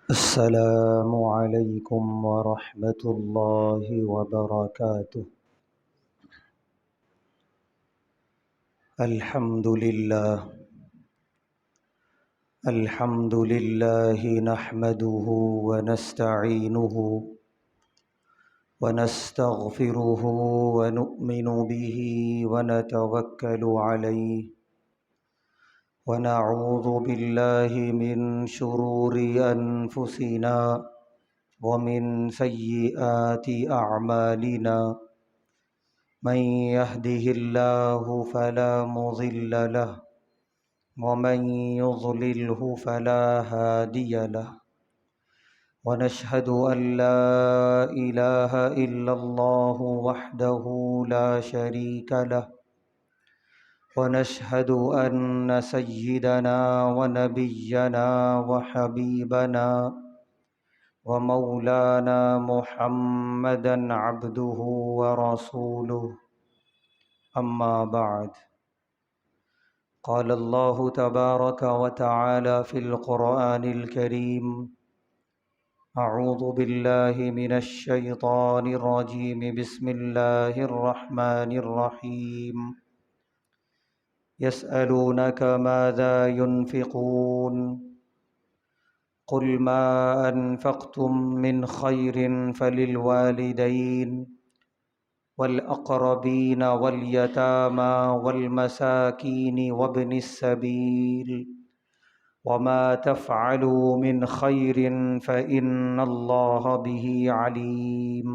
السلام علیکم ورحمۃ اللہ وبرکاتہ۔ الحمد للہ نحمده ونستعینه ونستغفره ونؤمن به ونتوکل علیہ ونعوذ باللہ من شرور انفسنا ومن سیئات اعمالنا من يهده الله فلا مضل له ومن يضلله فلا هادي له ونشهد أن لا إله إلا الله وحده لا شريك له ونشهد أن سيدنا ونبينا وحبيبنا ومولانا محمدا عبده ورسوله أما بعد، قال الله تبارك وتعالى في القرآن الكريم: أعوذ بالله من الشيطان الرجيم، بسم الله الرحمن الرحيم. يسألونك ماذا ينفقون قل ما أنفقتم من خير فللوالدين والأقربين واليتامى والمساكين وابن السبيل وما تفعلوا من خير فإن الله به عليم.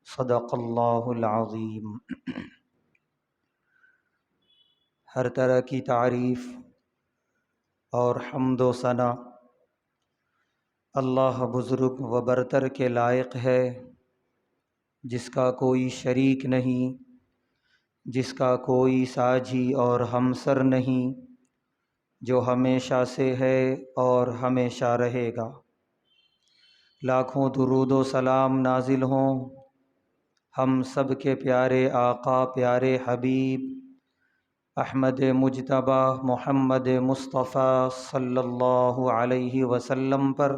صدق اللہ العظیم. ہر طرح کی تعریف اور حمد و ثنا اللہ بزرگ و برتر کے لائق ہے، جس کا کوئی شریک نہیں، جس کا کوئی ساجی اور ہمسر نہیں، جو ہمیشہ سے ہے اور ہمیشہ رہے گا۔ لاکھوں درود و سلام نازل ہوں ہم سب کے پیارے آقا، پیارے حبیب احمد مجتبی محمد مصطفیٰ صلی اللہ علیہ وسلم پر،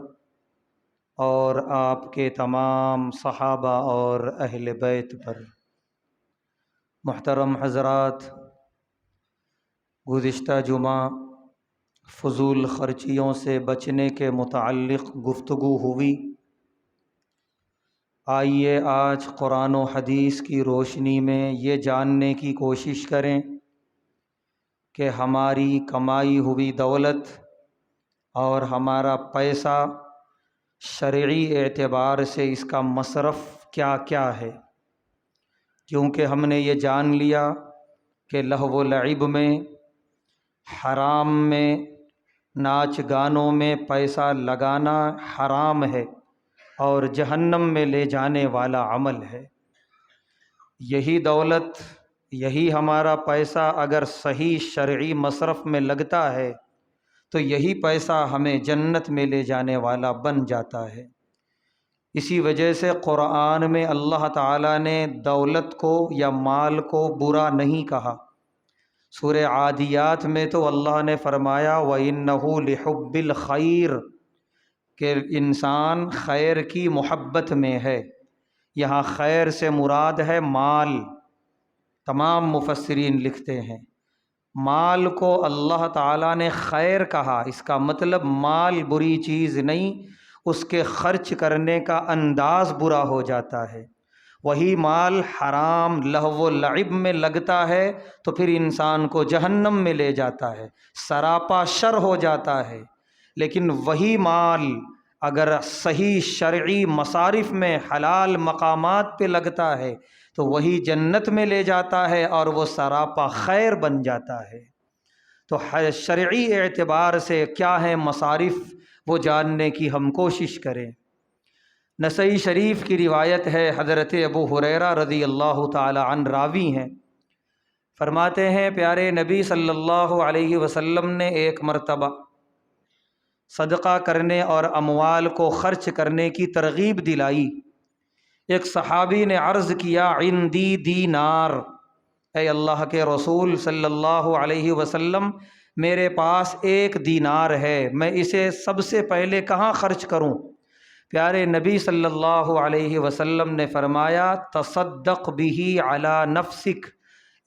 اور آپ کے تمام صحابہ اور اہل بیت پر۔ محترم حضرات، گزشتہ جمعہ فضول خرچیوں سے بچنے کے متعلق گفتگو ہوئی۔ آئیے آج قرآن و حدیث کی روشنی میں یہ جاننے کی کوشش کریں کہ ہماری کمائی ہوئی دولت اور ہمارا پیسہ شرعی اعتبار سے اس کا مصرف کیا کیا ہے، کیونکہ ہم نے یہ جان لیا کہ لہو و لعب میں، حرام میں، ناچ گانوں میں پیسہ لگانا حرام ہے اور جہنم میں لے جانے والا عمل ہے۔ یہی دولت، یہی ہمارا پیسہ اگر صحیح شرعی مصرف میں لگتا ہے تو یہی پیسہ ہمیں جنت میں لے جانے والا بن جاتا ہے۔ اسی وجہ سے قرآن میں اللہ تعالیٰ نے دولت کو یا مال کو برا نہیں کہا۔ سورہ عادیات میں تو اللہ نے فرمایا وَإِنَّهُ لِحُبِّ الْخَيْرِ، کہ انسان خیر کی محبت میں ہے۔ یہاں خیر سے مراد ہے مال۔ تمام مفسرین لکھتے ہیں مال کو اللہ تعالیٰ نے خیر کہا، اس کا مطلب مال بری چیز نہیں، اس کے خرچ کرنے کا انداز برا ہو جاتا ہے۔ وہی مال حرام لہو و لعب میں لگتا ہے تو پھر انسان کو جہنم میں لے جاتا ہے، سراپا شر ہو جاتا ہے۔ لیکن وہی مال اگر صحیح شرعی مصارف میں حلال مقامات پہ لگتا ہے تو وہی جنت میں لے جاتا ہے اور وہ سراپا خیر بن جاتا ہے۔ تو شرعی اعتبار سے کیا ہے مصارف، وہ جاننے کی ہم کوشش کریں۔ نسائی شریف کی روایت ہے، حضرت ابو ہریرہ رضی اللہ تعالی عنہ راوی ہیں، فرماتے ہیں پیارے نبی صلی اللہ علیہ وسلم نے ایک مرتبہ صدقہ کرنے اور اموال کو خرچ کرنے کی ترغیب دلائی۔ ایک صحابی نے عرض کیا عندی دینار، اے اللہ کے رسول صلی اللہ علیہ وسلم، میرے پاس 1 دینار ہے، میں اسے سب سے پہلے کہاں خرچ کروں؟ پیارے نبی صلی اللہ علیہ وسلم نے فرمایا تصدق بہ علی نفسک،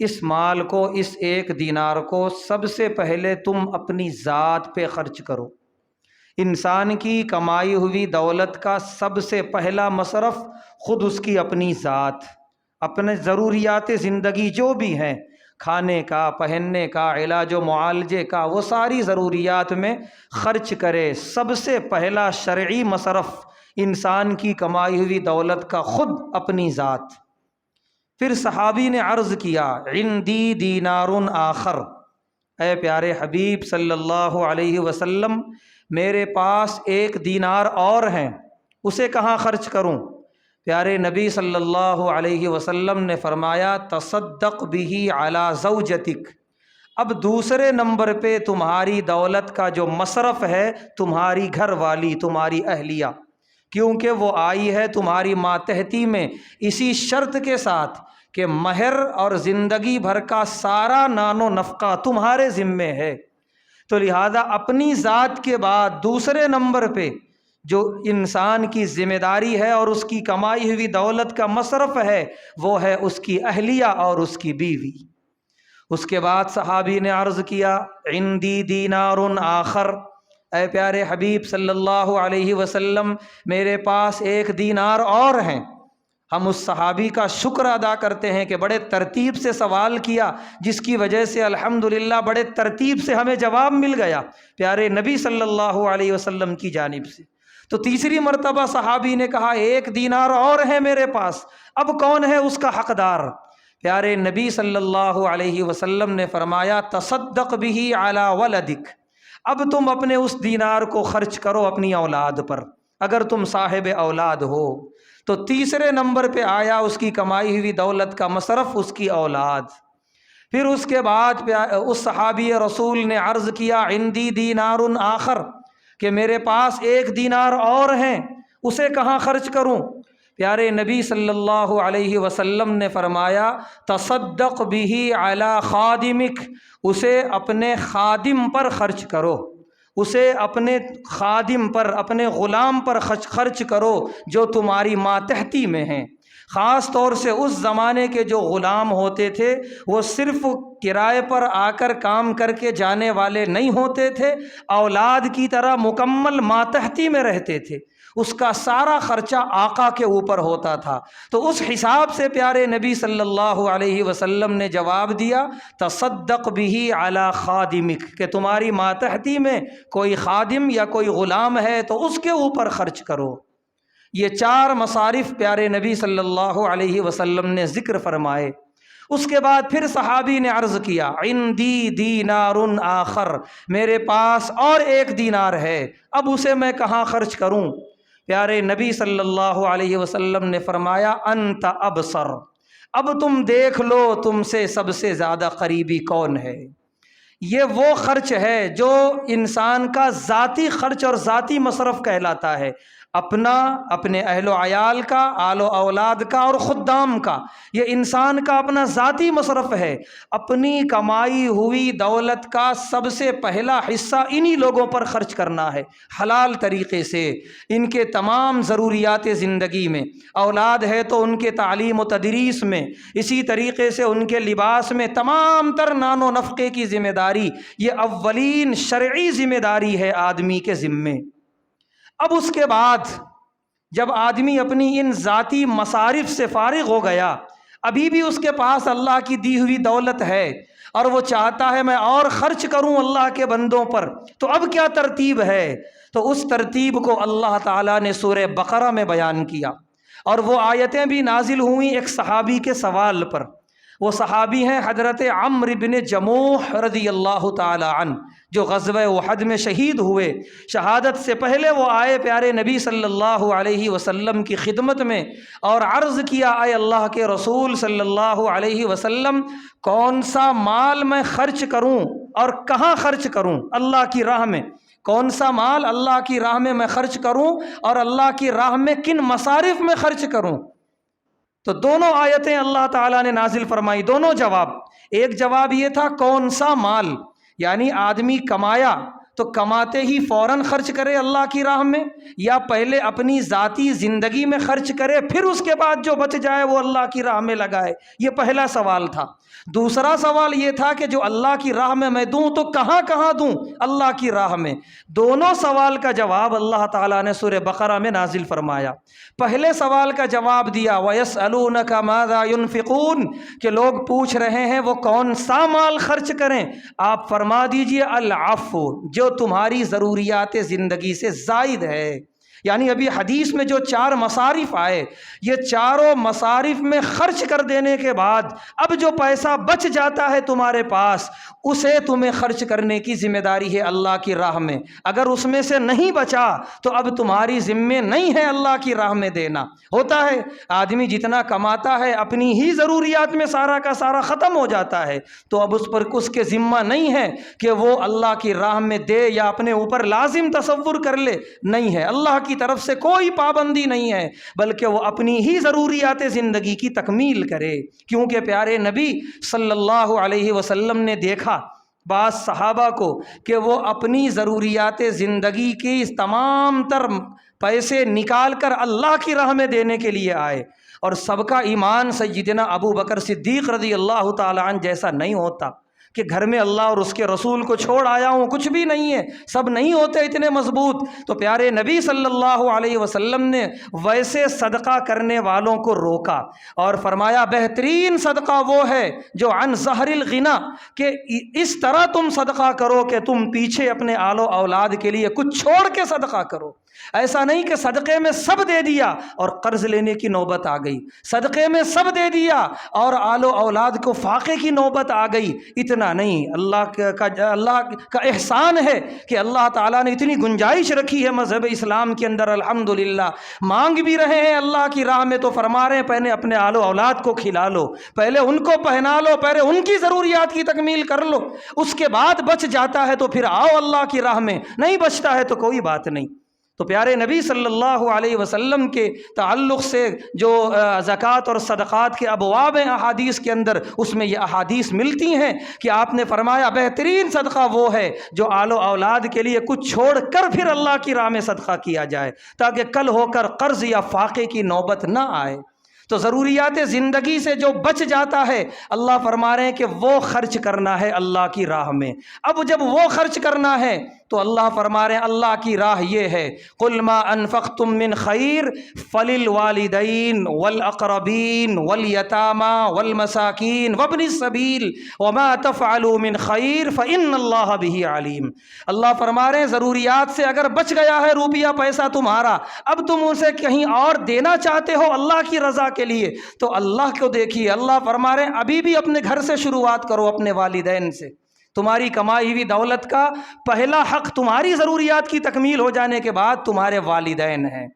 اس مال کو، اس 1 دینار کو سب سے پہلے تم اپنی ذات پہ خرچ کرو۔ انسان کی کمائی ہوئی دولت کا سب سے پہلا مصرف خود اس کی اپنی ذات، اپنے ضروریات زندگی جو بھی ہیں، کھانے کا، پہننے کا، علاج و معالجے کا، وہ ساری ضروریات میں خرچ کرے۔ سب سے پہلا شرعی مصرف انسان کی کمائی ہوئی دولت کا خود اپنی ذات۔ پھر صحابی نے عرض کیا عندی دینار آخر، اے پیارے حبیب صلی اللہ علیہ وسلم، میرے پاس 1 دینار اور ہیں، اسے کہاں خرچ کروں؟ پیارے نبی صلی اللہ علیہ وسلم نے فرمایا تصدق بہ علی زوجتک، اب دوسرے نمبر پہ تمہاری دولت کا جو مصرف ہے تمہاری گھر والی، تمہاری اہلیہ، کیونکہ وہ آئی ہے تمہاری ماتحتی میں اسی شرط کے ساتھ کہ مہر اور زندگی بھر کا سارا نان و نفقہ تمہارے ذمے ہے، تو لہذا اپنی ذات کے بعد دوسرے نمبر پہ جو انسان کی ذمہ داری ہے اور اس کی کمائی ہوئی دولت کا مصرف ہے وہ ہے اس کی اہلیہ اور اس کی بیوی۔ اس کے بعد صحابی نے عرض کیا عندی دینار آخر، اے پیارے حبیب صلی اللہ علیہ وسلم، میرے پاس 1 دینار اور ہیں۔ ہم اس صحابی کا شکر ادا کرتے ہیں کہ بڑے ترتیب سے سوال کیا، جس کی وجہ سے الحمدللہ بڑے ترتیب سے ہمیں جواب مل گیا پیارے نبی صلی اللہ علیہ وسلم کی جانب سے۔ تو تیسری مرتبہ صحابی نے کہا 1 دینار اور ہے میرے پاس، اب کون ہے اس کا حقدار؟ پیارے نبی صلی اللہ علیہ وسلم نے فرمایا تصدق بہ علی ولدک، اب تم اپنے اس دینار کو خرچ کرو اپنی اولاد پر، اگر تم صاحب اولاد ہو تو تیسرے نمبر پہ آیا اس کی کمائی ہوئی دولت کا مصرف اس کی اولاد۔ پھر اس کے بعد اس صحابی رسول نے عرض کیا عندی دینار آخر، کہ میرے پاس 1 دینار اور ہیں، اسے کہاں خرچ کروں؟ پیارے نبی صلی اللہ علیہ وسلم نے فرمایا تصدق بہ علی خادمک، اسے اپنے خادم پر خرچ کرو، اسے اپنے خادم پر، اپنے غلام پر خرچ کرو جو تمہاری ماتحتی میں ہیں۔ خاص طور سے اس زمانے کے جو غلام ہوتے تھے وہ صرف کرائے پر آ کر کام کر کے جانے والے نہیں ہوتے تھے، اولاد کی طرح مکمل ماتحتی میں رہتے تھے، اس کا سارا خرچہ آقا کے اوپر ہوتا تھا۔ تو اس حساب سے پیارے نبی صلی اللہ علیہ وسلم نے جواب دیا تصدق بہ علی خادمک، کہ تمہاری ماتحتی میں کوئی خادم یا کوئی غلام ہے تو اس کے اوپر خرچ کرو۔ یہ 4 مصارف پیارے نبی صلی اللہ علیہ وسلم نے ذکر فرمائے۔ اس کے بعد پھر صحابی نے عرض کیا عندی دینار آخر، میرے پاس اور 1 دینار ہے، اب اسے میں کہاں خرچ کروں؟ پیارے نبی صلی اللہ علیہ وسلم نے فرمایا انت ابصر، اب تم دیکھ لو تم سے سب سے زیادہ قریبی کون ہے۔ یہ وہ خرچ ہے جو انسان کا ذاتی خرچ اور ذاتی مصرف کہلاتا ہے، اپنا، اپنے اہل و عیال کا، آل و اولاد کا اور خدام کا، یہ انسان کا اپنا ذاتی مصرف ہے۔ اپنی کمائی ہوئی دولت کا سب سے پہلا حصہ انہی لوگوں پر خرچ کرنا ہے، حلال طریقے سے، ان کے تمام ضروریات زندگی میں، اولاد ہے تو ان کے تعلیم و تدریس میں، اسی طریقے سے ان کے لباس میں، تمام تر نان و نفقے کی ذمہ داری، یہ اولین شرعی ذمہ داری ہے آدمی کے ذمے۔ اب اس کے بعد جب آدمی اپنی ان ذاتی مصارف سے فارغ ہو گیا، ابھی بھی اس کے پاس اللہ کی دی ہوئی دولت ہے اور وہ چاہتا ہے میں اور خرچ کروں اللہ کے بندوں پر، تو اب کیا ترتیب ہے؟ تو اس ترتیب کو اللہ تعالیٰ نے سورہ بقرہ میں بیان کیا، اور وہ آیتیں بھی نازل ہوئیں ایک صحابی کے سوال پر۔ وہ صحابی ہیں حضرت عمرو بن جموح رضی اللہ تعالی عنہ، جو غزوہ احد میں شہید ہوئے۔ شہادت سے پہلے وہ آئے پیارے نبی صلی اللہ علیہ وسلم کی خدمت میں اور عرض کیا اے اللہ کے رسول صلی اللہ علیہ وسلم، کون سا مال میں خرچ کروں اور کہاں خرچ کروں اللہ کی راہ میں؟ کون سا مال اللہ کی راہ میں خرچ کروں اور اللہ کی راہ میں کن مصارف میں خرچ کروں؟ تو دونوں آیتیں اللہ تعالیٰ نے نازل فرمائی، دونوں جواب۔ ایک جواب یہ تھا کون سا مال، یعنی آدمی کمایا تو کماتے ہی فوراً خرچ کرے اللہ کی راہ میں، یا پہلے اپنی ذاتی زندگی میں خرچ کرے پھر اس کے بعد جو بچ جائے وہ اللہ کی راہ میں لگائے؟ یہ پہلا سوال تھا۔ دوسرا سوال یہ تھا کہ جو اللہ کی راہ میں دوں تو کہاں کہاں دوں اللہ کی راہ میں؟ دونوں سوال کا جواب اللہ تعالیٰ نے سورہ بقرہ میں نازل فرمایا۔ پہلے سوال کا جواب دیا وَيَسْأَلُونَكَ مَاذَا يُنْفِقُونَ، کہ لوگ پوچھ رہے ہیں وہ کون سا مال خرچ کریں، آپ فرما دیجئے العفو، جو تمہاری ضروریات زندگی سے زائد ہے۔ یعنی ابھی حدیث میں جو 4 مصارف آئے، یہ چاروں مصارف میں خرچ کر دینے کے بعد اب جو پیسہ بچ جاتا ہے تمہارے پاس، اسے تمہیں خرچ کرنے کی ذمہ داری ہے اللہ کی راہ میں۔ اگر اس میں سے نہیں بچا تو اب تمہاری ذمہ نہیں ہے اللہ کی راہ میں دینا۔ ہوتا ہے آدمی جتنا کماتا ہے اپنی ہی ضروریات میں سارا کا سارا ختم ہو جاتا ہے، تو اب اس پر اس کے ذمہ نہیں ہے کہ وہ اللہ کی راہ میں دے یا اپنے اوپر لازم تصور کر لے، نہیں ہے، اللہ کی طرف سے کوئی پابندی نہیں ہے، بلکہ وہ اپنی ہی ضروریات زندگی کی تکمیل کرے۔ کیونکہ پیارے نبی صلی اللہ علیہ وسلم نے دیکھا بعض صحابہ کو کہ وہ اپنی ضروریات زندگی کی تمام تر پیسے نکال کر اللہ کی راہ میں دینے کے لیے آئے، اور سب کا ایمان سیدنا ابو بکر صدیق رضی اللہ تعالیٰ عنہ جیسا نہیں ہوتا کہ گھر میں اللہ اور اس کے رسول کو چھوڑ آیا ہوں، کچھ بھی نہیں ہے، سب نہیں ہوتے اتنے مضبوط۔ تو پیارے نبی صلی اللہ علیہ وسلم نے ویسے صدقہ کرنے والوں کو روکا اور فرمایا بہترین صدقہ وہ ہے جو عن ظہر الغنا، کہ اس طرح تم صدقہ کرو کہ تم پیچھے اپنے آل و اولاد کے لیے کچھ چھوڑ کے صدقہ کرو۔ ایسا نہیں کہ صدقے میں سب دے دیا اور قرض لینے کی نوبت آ گئی، صدقے میں سب دے دیا اور آل و اولاد کو فاقے کی نوبت آ گئی، اتنا نہیں۔ اللہ کا احسان ہے کہ اللہ تعالیٰ نے اتنی گنجائش رکھی ہے مذہب اسلام کے اندر، الحمدللہ۔ مانگ بھی رہے ہیں اللہ کی راہ میں تو فرما رہے ہیں پہلے اپنے آل و اولاد کو کھلا لو، پہلے ان کو پہنا لو، پہلے ان کی ضروریات کی تکمیل کر لو، اس کے بعد بچ جاتا ہے تو پھر آؤ اللہ کی راہ میں، نہیں بچتا ہے تو کوئی بات نہیں۔ تو پیارے نبی صلی اللہ علیہ وسلم کے تعلق سے جو زکوٰۃ اور صدقات کے ابواب ہیں احادیث کے اندر، اس میں یہ احادیث ملتی ہیں کہ آپ نے فرمایا بہترین صدقہ وہ ہے جو آل و اولاد کے لیے کچھ چھوڑ کر پھر اللہ کی راہ میں صدقہ کیا جائے، تاکہ کل ہو کر قرض یا فاقے کی نوبت نہ آئے۔ تو ضروریات زندگی سے جو بچ جاتا ہے اللہ فرما رہے ہیں کہ وہ خرچ کرنا ہے اللہ کی راہ میں۔ اب جب وہ خرچ کرنا ہے تو اللہ فرما رہے ہیں اللہ کی راہ یہ ہے قُلْ مَا أَنفَقْتُم مِّن خَيْرٍ فَلِلْوَالِدَيْنِ وَالْأَقْرَبِينَ وَالْيَتَامَى وَالْمَسَاكِينِ وَابْنِ السَّبِيلِ وَمَا تَفْعَلُوا مِن خَيْرٍ فَإِنَّ اللَّهَ بِهِ عَلِيمٌ۔ اللہ فرما رہے ہیں ضروریات سے اگر بچ گیا ہے روپیہ پیسہ تمہارا، اب تم اسے کہیں اور دینا چاہتے ہو اللہ کی رضا کے لیے، تو اللہ کو دیکھیے، اللہ فرما رہے ہیں ابھی بھی اپنے گھر سے شروعات کرو، اپنے والدین سے۔ تمہاری کمائی ہوئی دولت کا پہلا حق تمہاری ضروریات کی تکمیل ہو جانے کے بعد تمہارے والدین ہیں۔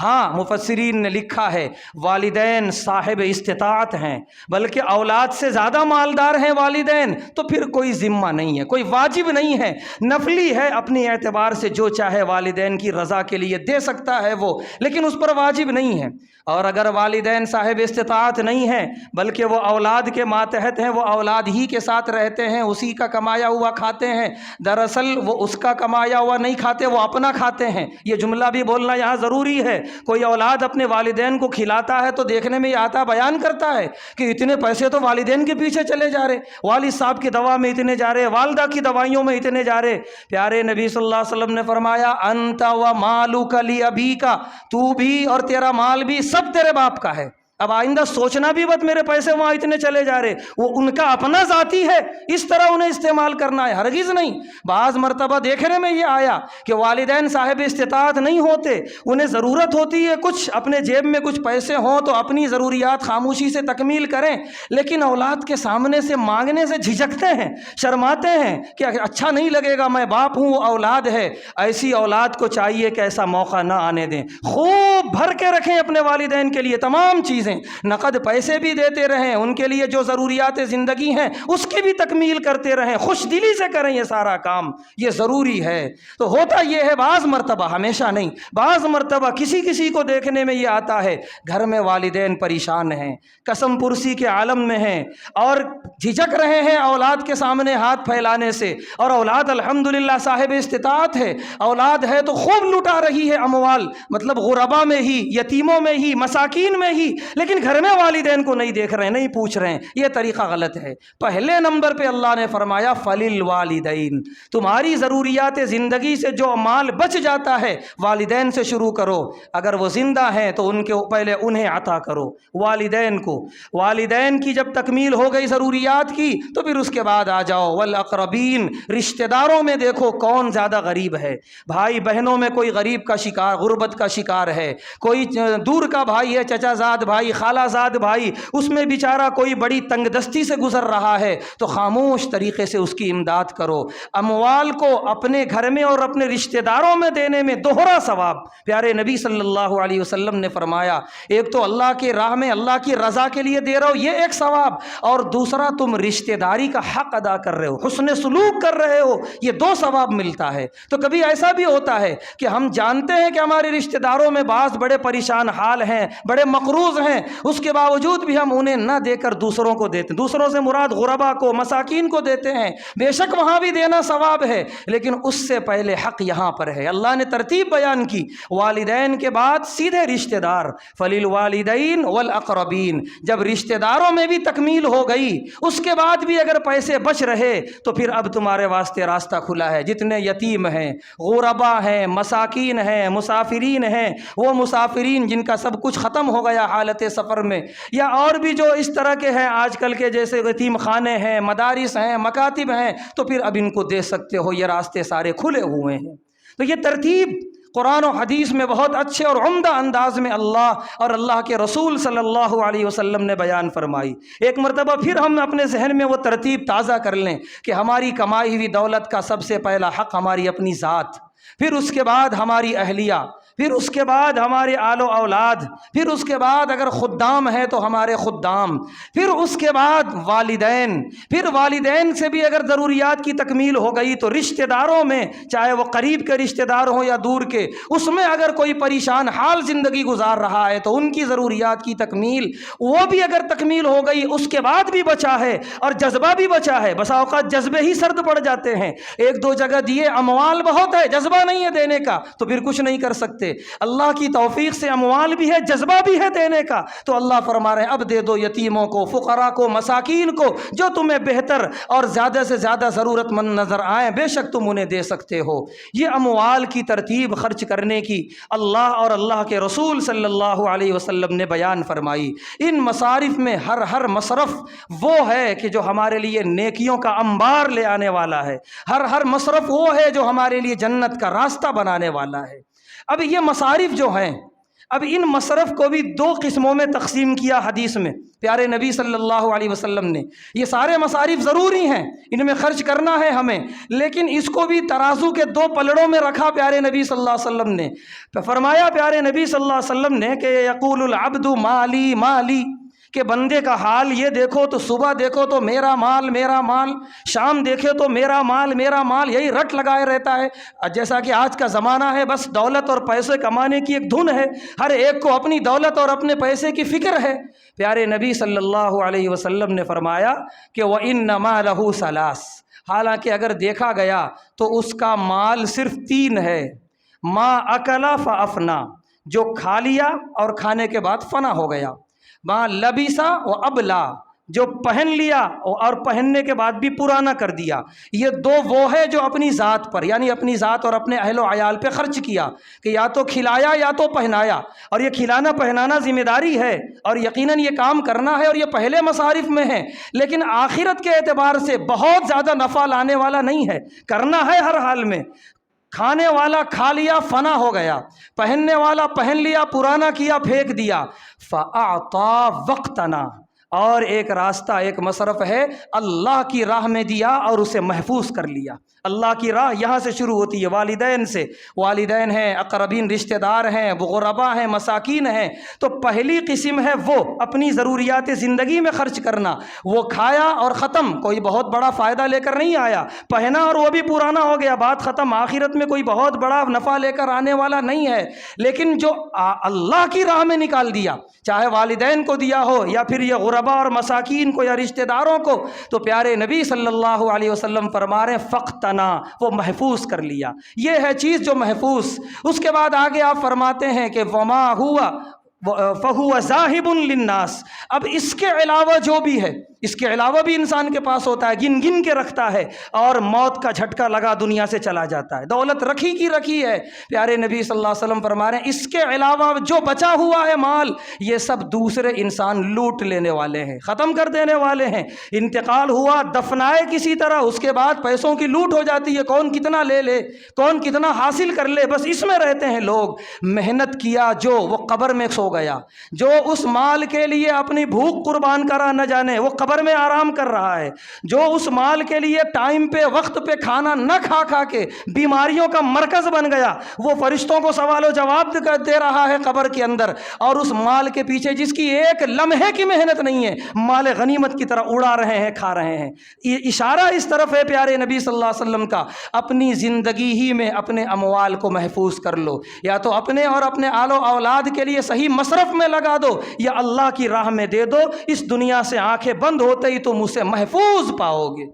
ہاں مفسرین نے لکھا ہے والدین صاحب استطاعت ہیں، بلکہ اولاد سے زیادہ مالدار ہیں والدین، تو پھر کوئی ذمہ نہیں ہے، کوئی واجب نہیں ہے، نفلی ہے اپنی اعتبار سے، جو چاہے والدین کی رضا کے لیے دے سکتا ہے وہ، لیکن اس پر واجب نہیں ہے۔ اور اگر والدین صاحب استطاعت نہیں ہیں بلکہ وہ اولاد کے ماتحت ہیں، وہ اولاد ہی کے ساتھ رہتے ہیں، اسی کا کمایا ہوا کھاتے ہیں، دراصل وہ اس کا کمایا ہوا نہیں کھاتے، وہ اپنا کھاتے ہیں۔ یہ جملہ بھی بولنا یہاں ضروری ہے۔ کوئی اولاد اپنے والدین کو کھلاتا ہے تو دیکھنے میں یہ آتا بیان کرتا ہے کہ اتنے پیسے تو والدین کے پیچھے چلے جا رہے، والد صاحب کی دوا میں اتنے جا رہے، والدہ کی دوائیوں میں اتنے جا رہے۔ پیارے نبی صلی اللہ علیہ وسلم نے فرمایا انت و مالک لابیک، تو بھی اور تیرا مال بھی سب تیرے باپ کا ہے۔ اب آئندہ سوچنا بھی مت میرے پیسے وہاں اتنے چلے جا رہے، وہ ان کا اپنا ذاتی ہے، اس طرح انہیں استعمال کرنا ہے، ہرگز نہیں۔ بعض مرتبہ دیکھنے میں یہ آیا کہ والدین صاحب استطاعت نہیں ہوتے، انہیں ضرورت ہوتی ہے کچھ اپنے جیب میں کچھ پیسے ہوں تو اپنی ضروریات خاموشی سے تکمیل کریں، لیکن اولاد کے سامنے سے مانگنے سے جھجکتے ہیں، شرماتے ہیں کہ اچھا نہیں لگے گا، میں باپ ہوں وہ اولاد ہے۔ ایسی اولاد کو چاہیے کہ ایسا موقع نہ آنے دیں، خوب بھر کے رکھیں اپنے والدین کے لیے تمام چیزیں، ہیں، نقد پیسے بھی دیتے رہیں، ان کے لیے جو ضروریات زندگی ہیں اس کی بھی تکمیل کرتے رہیں، خوش دلی سے کریں یہ سارا کام، یہ ضروری ہے۔ تو ہوتا یہ ہے بعض مرتبہ، ہمیشہ نہیں، بعض مرتبہ کسی کو دیکھنے میں یہ آتا ہے گھر میں والدین پریشان ہیں، قسم پرسی کے عالم میں ہیں اور جھجک رہے ہیں اولاد کے سامنے ہاتھ پھیلانے سے، اور اولاد الحمدللہ صاحب استطاعت ہے، اولاد ہے تو خوب لٹا رہی ہے اموال، مطلب غربا میں ہی، یتیموں میں ہی، مساکین میں ہی، لیکن گھر میں والدین کو نہیں دیکھ رہے ہیں، نہیں پوچھ رہے ہیں۔ یہ طریقہ غلط ہے۔ پہلے نمبر پہ اللہ نے فرمایا فَلِلْوَالِدَيْنِ، تمہاری ضروریات زندگی سے جو مال بچ جاتا ہے والدین سے شروع کرو، اگر وہ زندہ ہیں تو ان کے پہلے انہیں عطا کرو، والدین کو۔ والدین کی جب تکمیل ہو گئی ضروریات کی تو پھر اس کے بعد آ جاؤ والاقربین، رشتہ داروں میں دیکھو کون زیادہ غریب ہے، بھائی بہنوں میں کوئی غریب کا شکار، غربت کا شکار ہے، کوئی دور کا بھائی ہے، چچا زاد بھائی، خالہ زاد بھائی، اس میں بیچارہ کوئی بڑی تنگ دستی سے گزر رہا ہے تو خاموش طریقے سے اس کی امداد کرو۔ اموال کو اپنے گھر میں اور اپنے رشتہ داروں میں دینے میں دوہرا ثواب۔ پیارے نبی صلی اللہ علیہ وسلم نے فرمایا ایک تو اللہ کی راہ میں اللہ کی رضا کے لیے دے رہے ہو، یہ ایک ثواب، اور دوسرا تم رشتہ داری کا حق ادا کر رہے ہو، حسن سلوک کر رہے ہو، یہ دو ثواب ملتا ہے۔ تو کبھی ایسا بھی ہوتا ہے کہ ہم جانتے ہیں کہ ہمارے رشتہ داروں میں بعض بڑے پریشان حال ہیں، بڑے مقروض ہیں، اس کے باوجود بھی ہم انہیں نہ دے کر دوسروں کو دیتے ہیں، دوسروں سے مراد غربا کو، مساکین کو دیتے ہیں، بے شک وہاں بھی دینا ثواب ہے، لیکن اس سے پہلے حق یہاں پر ہے۔ اللہ نے ترتیب بیان کی، والدین کے بعد سیدھے رشتہ دار، فَلِلْوَالِدَيْنِ وَالْأَقْرَبِينَ۔ جب رشتہ داروں میں بھی تکمیل ہو گئی، اس کے بعد بھی اگر پیسے بچ رہے تو پھر اب تمہارے واسطے راستہ کھلا ہے۔ جتنے یتیم ہیں، غربا ہیں، مساکین ہیں، مسافرین ہیں، وہ مسافرین جن کا سب کچھ ختم ہو گیا حالت سفر میں، یا اور بھی جو اس طرح کے ہیں آج کل کے، جیسے یتیم خانے ہیں، مدارس ہیں، مکاتب ہیں، تو پھر اب ان کو دے سکتے ہو، یہ راستے سارے کھلے ہوئے ہیں۔ تو یہ ترتیب قرآن و حدیث میں بہت اچھے اور عمدہ انداز میں اللہ اور اللہ کے رسول صلی اللہ علیہ وسلم نے بیان فرمائی۔ ایک مرتبہ پھر ہم اپنے ذہن میں وہ ترتیب تازہ کر لیں کہ ہماری کمائی ہوئی دولت کا سب سے پہلا حق ہماری اپنی ذات، پھر اس کے بعد ہماری اہلیہ، پھر اس کے بعد ہمارے آل و اولاد، پھر اس کے بعد اگر خدام ہے تو ہمارے خدام، پھر اس کے بعد والدین، پھر والدین سے بھی اگر ضروریات کی تکمیل ہو گئی تو رشتہ داروں میں، چاہے وہ قریب کے رشتہ دار ہوں یا دور کے، اس میں اگر کوئی پریشان حال زندگی گزار رہا ہے تو ان کی ضروریات کی تکمیل، وہ بھی اگر تکمیل ہو گئی، اس کے بعد بھی بچا ہے اور جذبہ بھی بچا ہے۔ بسا اوقات جذبے ہی سرد پڑ جاتے ہیں، ایک دو جگہ دیے، اموال بہت ہے، جذبہ نہیں ہے دینے کا، تو پھر کچھ نہیں کر سکتے۔ اللہ کی توفیق سے اموال بھی ہے، جذبہ بھی ہے دینے کا، تو اللہ فرما رہے ہیں اب دے دو یتیموں کو، فقراء کو، مساکین کو، جو تمہیں بہتر اور زیادہ سے زیادہ ضرورت مند نظر آئیں، بے شک تم انہیں دے سکتے ہو۔ یہ اموال کی ترتیب خرچ کرنے کی اللہ اور اللہ کے رسول صلی اللہ علیہ وسلم نے بیان فرمائی۔ ان مصارف میں ہر مصرف وہ ہے کہ جو ہمارے لیے نیکیوں کا انبار لے آنے والا ہے، ہر مصرف وہ ہے جو ہمارے لیے جنت کا راستہ بنانے والا ہے۔ اب یہ مصارف جو ہیں، اب ان مصرف کو بھی دو قسموں میں تقسیم کیا حدیث میں پیارے نبی صلی اللہ علیہ وسلم نے۔ یہ سارے مصارف ضروری ہیں، ان میں خرچ کرنا ہے ہمیں، لیکن اس کو بھی ترازو کے دو پلڑوں میں رکھا پیارے نبی صلی اللہ علیہ وسلم نے۔ فرمایا پیارے نبی صلی اللہ علیہ وسلم نے کہ یقول العبد مالی مالی، کہ بندے کا حال یہ دیکھو تو صبح دیکھو تو میرا مال میرا مال، شام دیکھے تو میرا مال میرا مال، یہی رٹ لگائے رہتا ہے۔ جیسا کہ آج کا زمانہ ہے، بس دولت اور پیسے کمانے کی ایک دھن ہے، ہر ایک کو اپنی دولت اور اپنے پیسے کی فکر ہے۔ پیارے نبی صلی اللہ علیہ وسلم نے فرمایا کہ وَإِنَّ مَالَهُ ثَلَاثٌ، حالانکہ اگر دیکھا گیا تو اس کا مال صرف تین ہے۔ مَا أَكَلَ فَأَفْنَى، جو کھا لیا اور کھانے کے بعد فنا ہو گیا۔ مَا لَبِسَ وَأَبْلَى، جو پہن لیا اور پہننے کے بعد بھی پرانا کر دیا۔ یہ دو وہ ہے جو اپنی ذات پر، یعنی اپنی ذات اور اپنے اہل و عیال پہ خرچ کیا، کہ یا تو کھلایا یا تو پہنایا، اور یہ کھلانا پہنانا ذمہ داری ہے اور یقیناً یہ کام کرنا ہے، اور یہ پہلے مصارف میں ہے، لیکن آخرت کے اعتبار سے بہت زیادہ نفع لانے والا نہیں ہے، کرنا ہے ہر حال میں۔ کھانے والا کھا لیا فنا ہو گیا، پہننے والا پہن لیا پرانا کیا پھینک دیا۔ فَأَعْطَى وَقْتَنَا، اور ایک راستہ، ایک مصرف ہے، اللہ کی راہ میں دیا اور اسے محفوظ کر لیا، اللہ کی راہ یہاں سے شروع ہوتی ہے، والدین سے۔ والدین ہیں، اقربین رشتہ دار ہیں، غربا ہیں، مساکین ہیں۔ تو پہلی قسم ہے وہ اپنی ضروریات زندگی میں خرچ کرنا۔ وہ کھایا اور ختم، کوئی بہت بڑا فائدہ لے کر نہیں آیا، پہنا اور وہ بھی پرانا ہو گیا، بات ختم، آخرت میں کوئی بہت بڑا نفع لے کر آنے والا نہیں ہے۔ لیکن جو اللہ کی راہ میں نکال دیا، چاہے والدین کو دیا ہو یا پھر یہ غربا اور مساکین کو یا رشتہ داروں کو، تو پیارے نبی صلی اللہ علیہ وسلم فرما رہے ہیں فقتنا، وہ محفوظ کر لیا۔ یہ ہے چیز جو محفوظ۔ اس کے بعد آگے آپ فرماتے ہیں کہ وما ہوا فہو ذاہب للناس، اب اس کے علاوہ جو بھی ہے، اس کے علاوہ بھی انسان کے پاس ہوتا ہے، گن گن کے رکھتا ہے اور موت کا جھٹکا لگا دنیا سے چلا جاتا ہے، دولت رکھی کی رکھی ہے۔ پیارے نبی صلی اللہ علیہ وسلم فرما رہے ہیں اس کے علاوہ جو بچا ہوا ہے مال، یہ سب دوسرے انسان لوٹ لینے والے ہیں، ختم کر دینے والے ہیں۔ انتقال ہوا، دفنائے کسی طرح، اس کے بعد پیسوں کی لوٹ ہو جاتی ہے، کون کتنا لے لے، کون کتنا حاصل کر لے، بس اس میں رہتے ہیں لوگ۔ محنت کیا جو، وہ قبر میں سو گیا، جو اس مال کے لیے اپنی بھوک قربان کرا نہ جانے، وہ قبر میں آرام کر رہا ہے۔ جو اس مال کے لیے ٹائم پہ وقت پہ کھانا نہ کھا کھا کے بیماریوں کا مرکز بن گیا، وہ فرشتوں کو سوال و جواب دے رہا ہے قبر کے اندر، اور اس مال کے پیچھے جس کی ایک لمحے کی محنت نہیں ہے، مال غنیمت کی طرح اڑا رہے ہیں، کھا رہے ہیں۔ اشارہ اس طرف ہے پیارے نبی صلی اللہ علیہ وسلم کا، اپنی زندگی ہی میں اپنے اموال کو محفوظ کر لو، یا تو اپنے اور اپنے آل و اولاد کے لیے صحیح مصرف میں لگا دو، یا اللہ کی راہ میں دے دو۔ اس دنیا سے آنکھیں بند ہوتے ہی تم اسے محفوظ پاؤ گے۔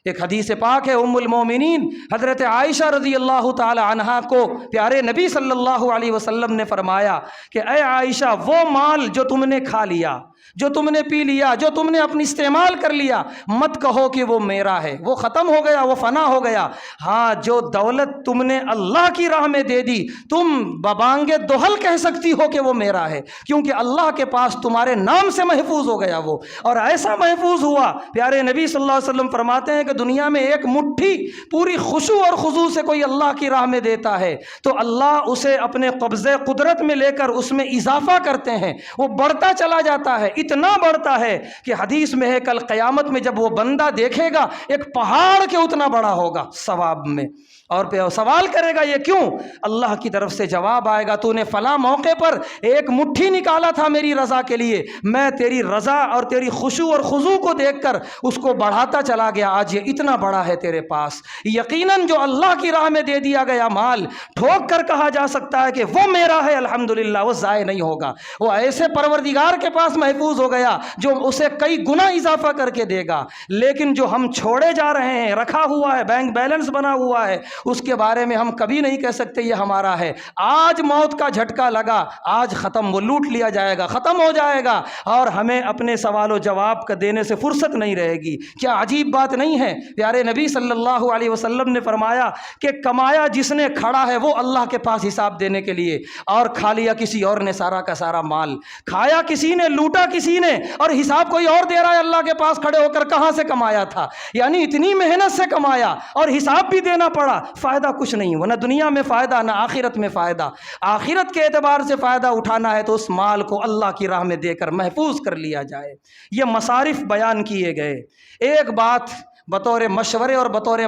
ایک حدیث پاک ہے، ام المومنین حضرت عائشہ رضی اللہ تعالی عنہا کو پیارے نبی صلی اللہ علیہ وسلم نے فرمایا کہ اے عائشہ، وہ مال جو تم نے کھا لیا، جو تم نے پی لیا، جو تم نے اپنی استعمال کر لیا، مت کہو کہ وہ میرا ہے، وہ ختم ہو گیا، وہ فنا ہو گیا۔ ہاں، جو دولت تم نے اللہ کی راہ میں دے دی، تم ببانگ دہل کہہ سکتی ہو کہ وہ میرا ہے، کیونکہ اللہ کے پاس تمہارے نام سے محفوظ ہو گیا وہ، اور ایسا محفوظ ہوا۔ پیارے نبی صلی اللہ علیہ وسلم فرماتے ہیں کہ دنیا میں ایک مٹھی پوری خشوع اور خضوع سے کوئی اللہ کی راہ میں دیتا ہے تو اللہ اسے اپنے قبضے قدرت میں لے کر اس میں اضافہ کرتے ہیں، وہ بڑھتا چلا جاتا ہے، اتنا بڑھتا ہے کہ حدیث میں ہے کل قیامت میں جب وہ بندہ دیکھے گا ایک پہاڑ کے اتنا بڑا ہوگا ثواب میں، اور سوال کرے گا یہ کیوں؟ اللہ کی طرف سے جواب آئے گا تو نے فلاں موقع پر ایک مٹھی نکالا تھا میری رضا کے لیے، میں تیری رضا اور تیری خشوع اور خضوع کو دیکھ کر اس کو بڑھاتا چلا گیا، آج یہ اتنا بڑا ہے تیرے پاس۔ یقیناً جو اللہ کی راہ میں دے دیا گیا مال، ٹھوک کر کہا جا سکتا ہے کہ وہ میرا ہے، الحمدللہ، وہ ضائع نہیں ہوگا، وہ ایسے پروردگار کے پاس محفوظ ہو گیا جو اسے کئی گنا اضافہ کر کے دے گا۔ لیکن جو ہم چھوڑے جا رہے ہیں، رکھا ہوا ہے، بینک بیلنس بنا ہوا ہے، اس کے بارے میں ہم کبھی نہیں کہہ سکتے یہ ہمارا ہے۔ آج موت کا جھٹکا لگا، آج ختم، وہ لوٹ لیا جائے گا، ختم ہو جائے گا، اور ہمیں اپنے سوال و جواب کا دینے سے فرصت نہیں رہے گی۔ کیا عجیب بات نہیں ہے؟ پیارے نبی صلی اللہ علیہ وسلم نے فرمایا کہ کمایا جس نے کھڑا ہے وہ اللہ کے پاس حساب دینے کے لیے، اور کھا لیا کسی اور نے سارا کا سارا مال، کھایا کسی نے، لوٹا کسی نے، اور حساب کوئی اور دے رہا ہے اللہ کے پاس کھڑے ہو کر کہاں سے کمایا تھا، یعنی اتنی محنت سے کمایا اور حساب بھی دینا پڑا، فائدہ کچھ نہیں ہوا، نہ دنیا میں فائدہ نہ آخرت میں فائدہ۔ آخرت کے اعتبار سے فائدہ اٹھانا ہے تو اس مال کو اللہ کی راہ میں دے کر محفوظ کر لیا جائے۔ یہ مصارف بیان کیے گئے۔ ایک بات بطور مشورے اور بطور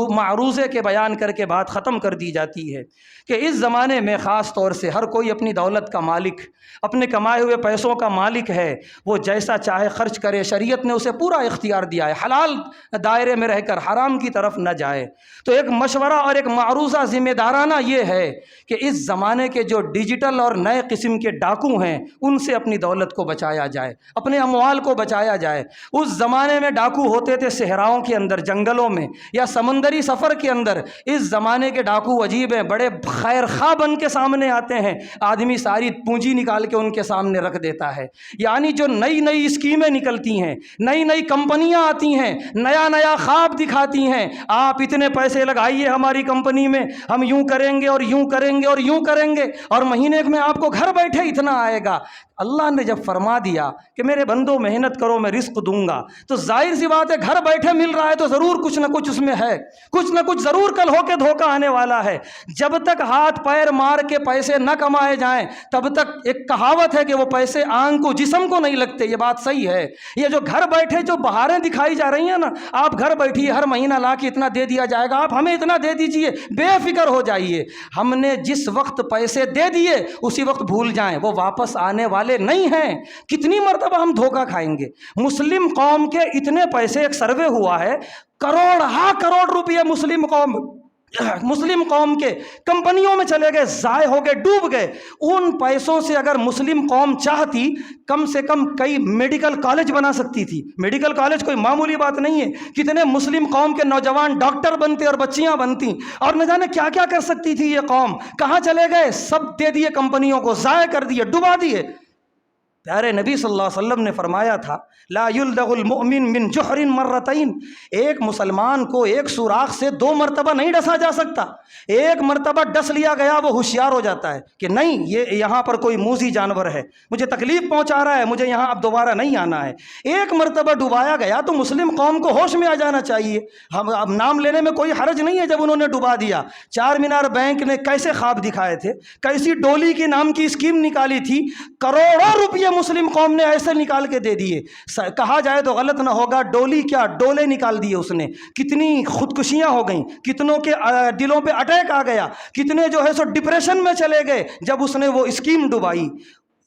معروضے کے بیان کر کے بات ختم کر دی جاتی ہے کہ اس زمانے میں خاص طور سے ہر کوئی اپنی دولت کا مالک، اپنے کمائے ہوئے پیسوں کا مالک ہے، وہ جیسا چاہے خرچ کرے، شریعت نے اسے پورا اختیار دیا ہے، حلال دائرے میں رہ کر حرام کی طرف نہ جائے۔ تو ایک مشورہ اور ایک معروضہ ذمہ دارانہ یہ ہے کہ اس زمانے کے جو ڈیجیٹل اور نئے قسم کے ڈاکو ہیں ان سے اپنی دولت کو بچایا جائے، اپنے اموال کو بچایا جائے۔ اس زمانے میں ڈاکو ہوتے تھے صحراؤں کے اندر، جنگلوں میں یا سمندری سفر کے اندر۔ اس زمانے کے ڈاکو عجیب ہیں، بڑے خیر خواہ بن کے سامنے آتے ہیں، آدمی ساری پونجی نکال کے ان کے سامنے رکھ دیتا ہے۔ یعنی جو نئی نئی اسکیمیں نکلتی ہیں، نئی نئی کمپنیاں آتی ہیں، نیا نیا خواب دکھاتی ہیں، آپ اتنے پیسے لگائیے ہماری کمپنی میں، ہم یوں کریں گے اور یوں کریں گے اور یوں کریں گے، اور مہینے میں آپ کو گھر بیٹھے اتنا آئے گا۔ اللہ نے جب فرما دیا کہ میرے بندو محنت کرو میں رزق دوں گا، تو ظاہر سی بات ہے گھر بیٹھے مل رہا ہے تو ضرور کچھ نہ کچھ اس میں ہے، کچھ نہ کچھ ضرور کل ہو کے دھوکہ آنے والا ہے۔ جب تک ہاتھ پیر مار کے پیسے نہ کمائے جائیں تب تک ایک کہاوت ہے کہ وہ پیسے آنکھ کو جسم کو نہیں لگتے، یہ بات صحیح ہے۔ یہ جو گھر بیٹھے جو بہاریں دکھائی جا رہی ہیں نا، آپ گھر بیٹھیے ہر مہینہ لا کے اتنا دے دیا جائے گا، آپ ہمیں اتنا دے دیجئے، بے فکر ہو جائیے۔ ہم نے جس وقت پیسے دے دیے اسی وقت بھول جائیں، وہ واپس آنے والے نہیں ہیں۔ کتنی مرتبہ ہم دھوکہ کھائیں گے؟ مسلم قوم کے اتنے پیسے، ایک سروے ہوا ہے، کروڑ روپئے مسلم قوم کے کمپنیوں میں چلے گئے، ضائع ہو گئے، ڈوب گئے۔ ان پیسوں سے اگر مسلم قوم چاہتی کم سے کم کئی میڈیکل کالج بنا سکتی تھی۔ میڈیکل کالج کوئی معمولی بات نہیں ہے، کتنے مسلم قوم کے نوجوان ڈاکٹر بنتے اور بچیاں بنتی، اور نہ جانے کیا کیا کر سکتی تھی یہ قوم۔ کہاں چلے گئے؟ سب دے دیے کمپنیوں کو، ضائع کر دیے، ڈبا دیے۔ پیارے نبی صلی اللہ علیہ وسلم نے فرمایا تھا لا یلدغ المؤمن من جحر مرتین، ایک مسلمان کو ایک سوراخ سے 2 مرتبہ نہیں ڈسا جا سکتا۔ ایک مرتبہ ڈس لیا گیا وہ ہوشیار ہو جاتا ہے کہ نہیں یہ یہاں پر کوئی موذی جانور ہے، مجھے تکلیف پہنچا رہا ہے، مجھے یہاں اب دوبارہ نہیں آنا ہے۔ ایک مرتبہ ڈبایا گیا تو مسلم قوم کو ہوش میں آ جانا چاہیے۔ ہم اب نام لینے میں کوئی حرج نہیں ہے۔ جب انہوں نے ڈبا دیا، چار مینار بینک نے کیسے خواب دکھائے تھے، کیسی ڈولی کے نام کی اسکیم نکالی تھی، کروڑوں روپیے مسلم قوم نے ایسے نکال کے دے دیے۔ کہا جائے تو غلط نہ ہوگا، ڈولی کیا ڈولے نکال دیے اس نے۔ کتنی خودکشیاں ہو گئیں، کتنوں کے دلوں پہ اٹیک آ گیا، کتنے جو ہے سو ڈپریشن میں چلے گئے جب اس نے وہ اسکیم ڈبائی۔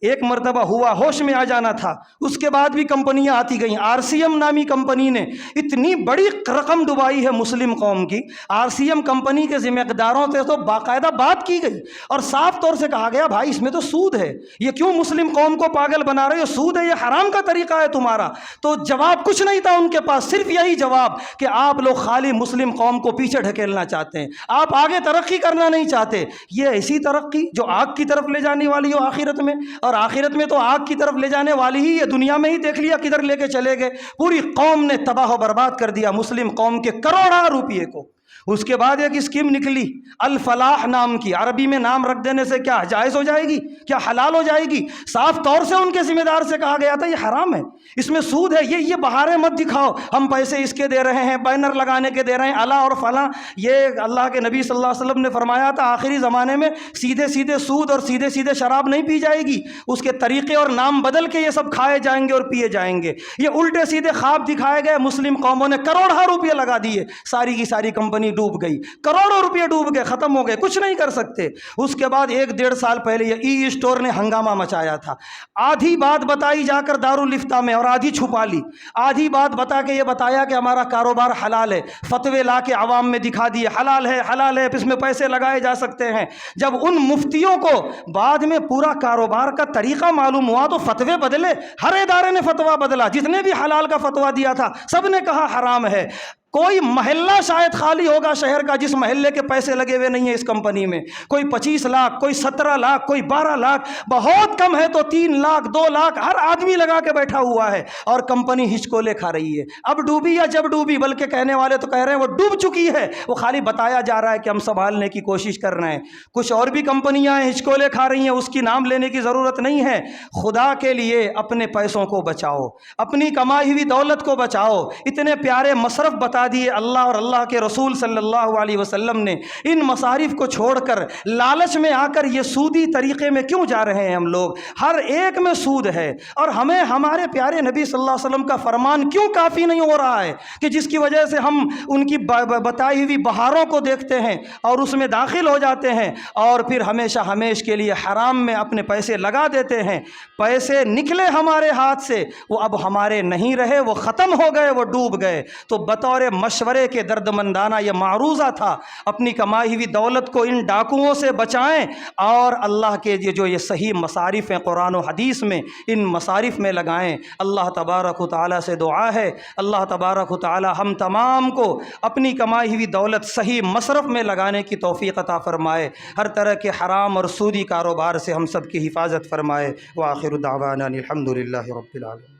ایک مرتبہ ہوا، ہوش میں آ جانا تھا، اس کے بعد بھی کمپنیاں آتی گئیں۔ آر سی ایم نامی کمپنی نے اتنی بڑی رقم ڈبائی ہے مسلم قوم کی۔ آر سی ایم کمپنی کے ذمہ داروں سے تو باقاعدہ بات کی گئی اور صاف طور سے کہا گیا بھائی اس میں تو سود ہے، یہ کیوں مسلم قوم کو پاگل بنا رہے ہو، سود ہے، یہ حرام کا طریقہ ہے تمہارا۔ تو جواب کچھ نہیں تھا ان کے پاس، صرف یہی جواب کہ آپ لوگ خالی مسلم قوم کو پیچھے ڈھکیلنا چاہتے ہیں، آپ آگے ترقی کرنا نہیں چاہتے۔ یہ ایسی ترقی جو آگ کی طرف لے جانے والی ہو آخرت میں، اور آخرت میں تو آگ کی طرف لے جانے والی ہی، یہ دنیا میں ہی دیکھ لیا کدھر لے کے چلے گئے۔ پوری قوم نے تباہ و برباد کر دیا مسلم قوم کے کروڑوں روپئے کو۔ اس کے بعد ایک اسکیم نکلی الفلاح نام کی، عربی میں نام رکھ دینے سے کیا جائز ہو جائے گی، کیا حلال ہو جائے گی؟ صاف طور سے ان کے ذمہ دار سے کہا گیا تھا یہ حرام ہے، اس میں سود ہے، یہ بہاریں مت دکھاؤ، ہم پیسے اس کے دے رہے ہیں، بینر لگانے کے دے رہے ہیں، الا اور فلاں۔ یہ اللہ کے نبی صلی اللہ علیہ وسلم نے فرمایا تھا آخری زمانے میں سیدھے سود اور سیدھے شراب نہیں پی جائے گی، اس کے طریقے اور نام بدل کے یہ سب کھائے جائیں گے اور پیے جائیں گے۔ یہ الٹے سیدھے خواب دکھائے گئے، مسلم قوموں نے کروڑوں روپئے لگا دیے، ساری کی ساری کمپنی ڈوب گئی، کروڑوں روپئے ڈوب گئے، ختم ہو گئے، کچھ نہیں کر سکتے۔ اس کے بعد 1-1.5 سال پہلے یہ ای اسٹور نے ہنگامہ مچایا تھا۔ آدھی بات بتائی جا کر دارالفتہ میں اور آدھی چھپا لی، آدھی بات بتا کے یہ بتایا کہ ہمارا کاروبار حلال ہے، فتوے لا کے عوام میں دکھا دیے حلال ہے، اس میں پیسے لگائے جا سکتے ہیں۔ جب ان مفتیوں کو بعد میں پورا کاروبار کا طریقہ معلوم ہوا تو فتوے بدلے، ہر ادارے نے فتویٰ بدلا، جتنے بھی حلال کا فتویٰ دیا تھا سب نے کہا حرام ہے۔ کوئی محلہ شاید خالی ہوگا شہر کا جس محلے کے پیسے لگے ہوئے نہیں ہیں اس کمپنی میں، کوئی 25 لاکھ، کوئی 17 لاکھ، کوئی 12 لاکھ، بہت کم ہے تو 3 لاکھ 2 لاکھ ہر آدمی لگا کے بیٹھا ہوا ہے، اور کمپنی ہچکولے کھا رہی ہے۔ اب ڈوبی یا جب ڈوبی، بلکہ کہنے والے تو کہہ رہے ہیں وہ ڈوب چکی ہے، وہ خالی بتایا جا رہا ہے کہ ہم سنبھالنے کی کوشش کر رہے ہیں۔ کچھ اور بھی کمپنیاں ہیں ہچکولے کھا رہی ہیں، اس کی نام لینے کی ضرورت نہیں ہے۔ خدا کے لیے اپنے پیسوں کو بچاؤ، اپنی کمائی ہوئی دولت کو بچاؤ۔ اتنے پیارے مصرف بتا دیے اللہ اور اللہ کے رسول صلی اللہ علیہ وسلم نے، ان مصارف کو چھوڑ کر لالچ میں آ کر یہ سودی طریقے میں کیوں جا رہے ہیں ہم لوگ؟ ہر ایک میں سود ہے، اور ہمیں ہمارے پیارے نبی صلی اللہ علیہ وسلم کا فرمان کیوں کافی نہیں ہو رہا ہے کہ جس کی وجہ سے ہم ان کی بتائی ہوئی بہاروں کو دیکھتے ہیں اور اس میں داخل ہو جاتے ہیں، اور پھر ہمیشہ ہمیش کے لیے حرام میں اپنے پیسے لگا دیتے ہیں۔ پیسے نکلے ہمارے ہاتھ سے، وہ اب ہمارے نہیں رہے، وہ ختم ہو گئے، وہ ڈوب گئے۔ تو بطور مشورے کے درد مندانہ یہ معروضہ تھا، اپنی کمائی ہوئی دولت کو ان ڈاکوؤں سے بچائیں، اور اللہ کے جو یہ صحیح مصارف ہیں قرآن و حدیث میں، ان مصارف میں لگائیں۔ اللہ تبارک و تعالیٰ سے دعا ہے اللہ تبارک و تعالیٰ ہم تمام کو اپنی کمائی ہوئی دولت صحیح مصرف میں لگانے کی توفیق عطا فرمائے، ہر طرح کے حرام اور سودی کاروبار سے ہم سب کی حفاظت فرمائے۔ وآخر دعوانا الحمد للہ رب العالمین۔